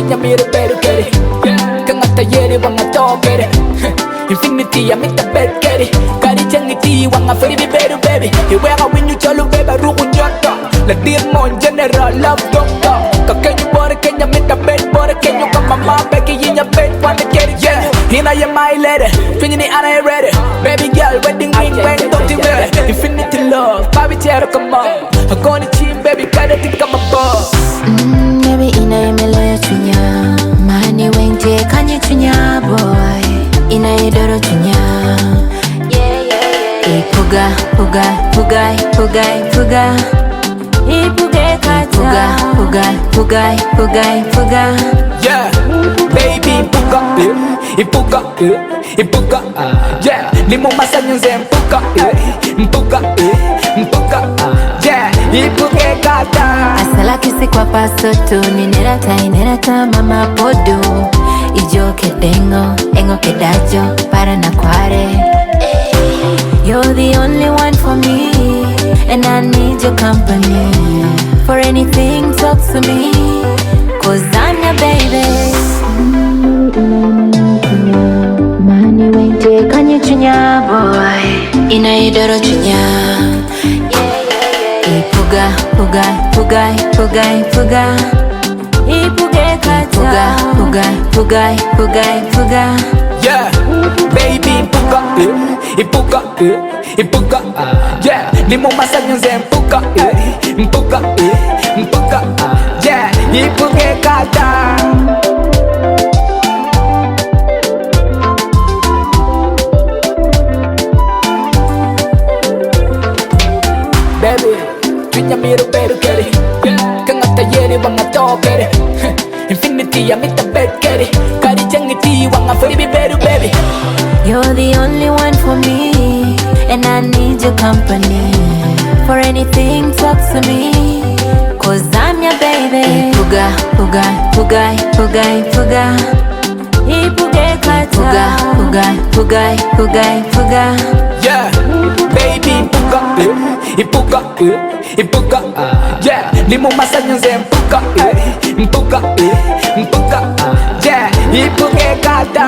Pinyamiro better get it. Kangata yeri wanga to get it. Infinity I make the bed get it. Kari changiti wanga free be better baby. You wear a win you chalo beba ruku nyoto. La dear mon general love doctor. Kakenyu bore Kenya make the bed bore Kenya kama mama Becky in your bed wanna get it yeah. Hina ya my lady. Pinyini ana ready. Baby girl wedding ring bang don't you ready. Infinity love. Baby chero come on. Hakoni team baby kada think I'm a boss. Baby ina yemele chunya. Mahani wenge kanye chunya boy. Ina yedoro chunya. Ipuga, puga, pugai, pugai, puga. Ipuge kata. Puga, pugai, pugai, puga. Yeah, baby puga, ipuga, ipuga. Yeah, limo masanya zempuga, mpuga, mpuga. Yeah, ipuge kata. Asala kisi kwa pasoto ni nerata mama podo. Ijo kedengo, engo kedajo, para na kware. You're the only one for me, and I need your company. For anything, talk to me, 'cause I'm your baby. Mani wente kanye chunya boy, ina idoro chunya. Ipuga, puga, pugai, pugai, puga. Ipuge kata. Puga, pugai, pugai, puga. Yeah, baby puga, ipuga, ipuga. Yeah, limo masanya zempuga, mpuga, mpuga. Yeah, ipuge kata. Baby, pinyamiro better get it. Kangata yeri wanga to get it. Infinity I make the bed get it. Kari changiti wanga free be better baby. You're the only one for me, and I need your company. For anything, talk to me, 'cause I'm your baby. Puga, puga, pugai, pugai, puga. Ipuge kata. Puga, pugai, pugai, puga. Yeah, baby puga, ipuga, ipuga. Yeah, limo masanya zempuga, mpuga, mpuga. Yeah, ipuge kata.